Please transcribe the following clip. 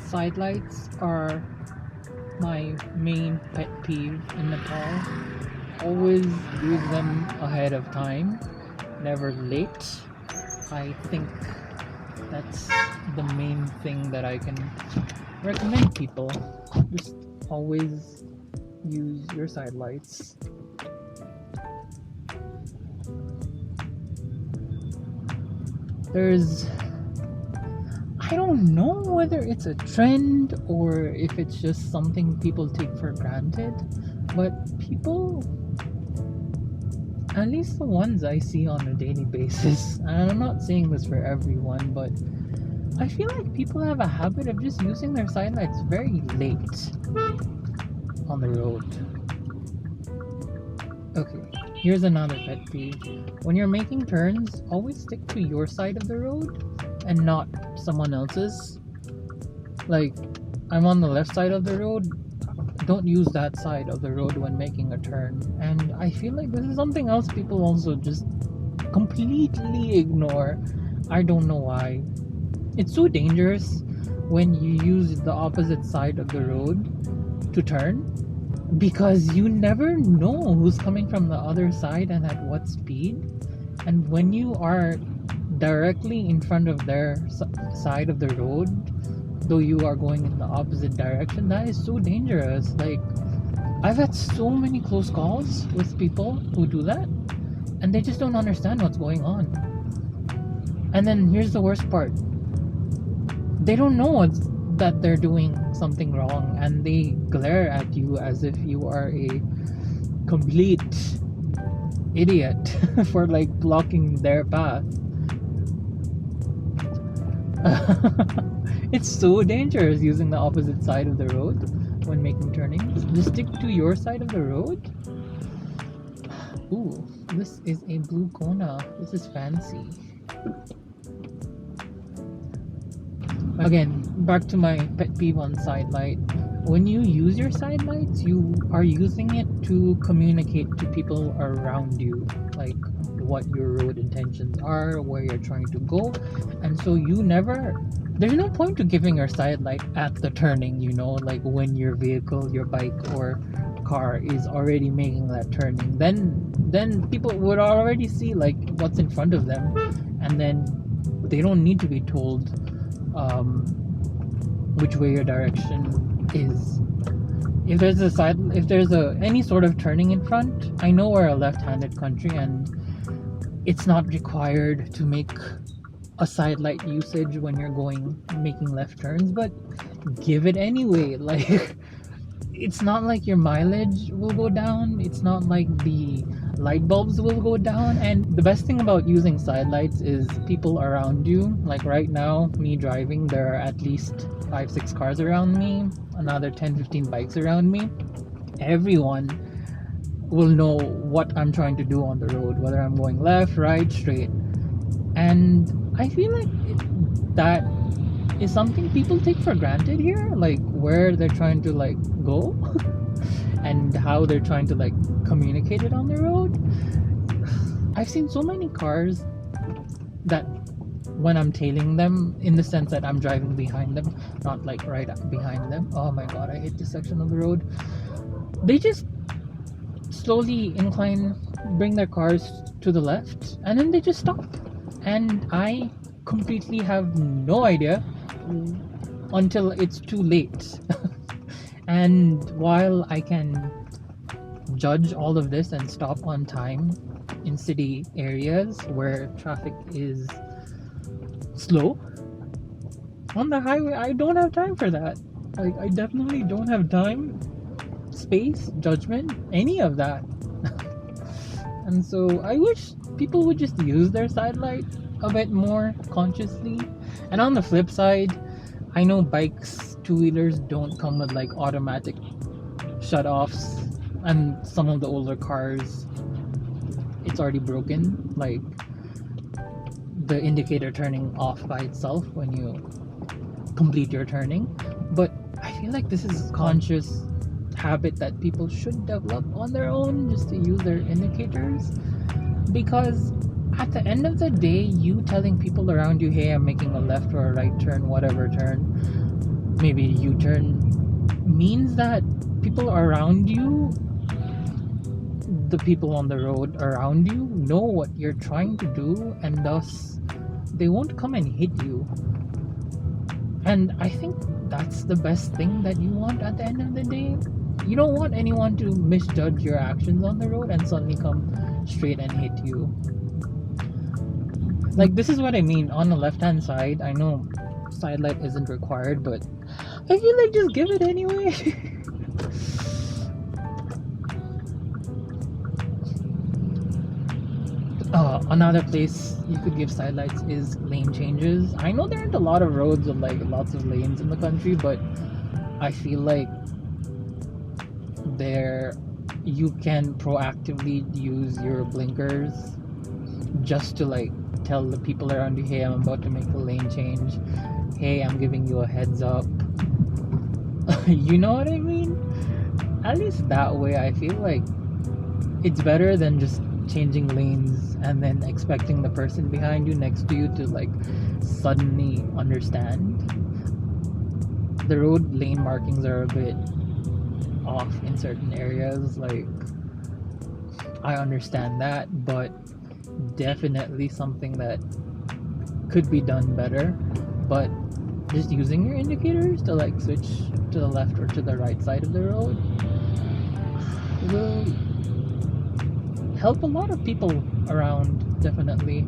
Side lights are my main pet peeve in Nepal. Always use them ahead of time, never late. I think that's the main thing that I can recommend people. Just always use your side lights. I don't know whether it's a trend or if it's just something people take for granted, but people, at least the ones I see on a daily basis, and I'm not saying this for everyone, but I feel like people have a habit of just using their side lights very late on the road. Okay, here's another pet peeve. When you're making turns, always stick to your side of the road and not someone else's. Like, I'm on the left side of the road, don't use that side of the road when making a turn. And I feel like this is something else people also just completely ignore. I don't know why. It's so dangerous when you use the opposite side of the road to turn, because you never know who's coming from the other side and at what speed. And when you are directly in front of their side of the road, though you are going in the opposite direction, that is so dangerous. Like, I've had so many close calls with people who do that, and they just don't understand what's going on. And then here's the worst part. They don't know that they're doing something wrong, and they glare at you as if you are a complete idiot for like blocking their path. It's so dangerous using the opposite side of the road when making turnings. Just stick to your side of the road. Ooh, this is a blue kona. This is fancy. Again, back to my pet peeve on side light. When you use your side lights, you are using it to communicate to people around you, like what your road intentions are, where you're trying to go. And so there's no point to giving your side light at the turning, like when your vehicle, your bike or car is already making that turning. Then people would already see like what's in front of them, and then they don't need to be told which way your direction is. If there's any sort of turning in front, I know we're a left-handed country and it's not required to make a side light usage when you're making left turns, but give it anyway. Like, it's not like your mileage will go down, it's not like the light bulbs will go down. And the best thing about using side lights is people around you. Like right now, me driving, there are at least 5-6 cars around me, another 10-15 bikes around me. Everyone will know what I'm trying to do on the road, whether I'm going left, right, straight. And I feel like that is something people take for granted here, like where they're trying to like go and how they're trying to like communicate it on the road. I've seen so many cars that when I'm tailing them, in the sense that I'm driving behind them, not like right behind them. Oh my god, I hate this section of the road. They just slowly bring their cars to the left, and then they just stop. And I completely have no idea until it's too late. And while I can judge all of this and stop on time in city areas where traffic is slow, on the highway I don't have time for that. Like, I definitely don't have time, space, judgment, any of that. And so I wish people would just use their side light a bit more consciously. And on the flip side, I know bikes, two-wheelers don't come with like automatic shut-offs, and some of the older cars, it's already broken, like the indicator turning off by itself when you complete your turning. But I feel like this is a conscious habit that people should develop on their own, just to use their indicators. Because at the end of the day, you telling people around you, hey, I'm making a left or a right turn, whatever turn, maybe U-turn means that people around you, the people on the road around you, know what you're trying to do, and thus they won't come and hit you. And I think that's the best thing that you want at the end of the day. You don't want anyone to misjudge your actions on the road and suddenly come straight and hit you. Like, this is what I mean. On the left hand side, I know side light isn't required, but I feel like just give it anyway. Another place you could give side lights is lane changes. I know there aren't a lot of roads with like lots of lanes in the country, but I feel like there you can proactively use your blinkers just to like tell the people around you, hey, I'm about to make a lane change, hey, I'm giving you a heads up. You know what I mean? At least that way I feel like it's better than just changing lanes and then expecting the person behind you, next to you, to like suddenly understand. The road lane markings are a bit off in certain areas, like I understand that, but definitely something that could be done better. But just using your indicators to like switch to the left or to the right side of the road will help a lot of people around, definitely.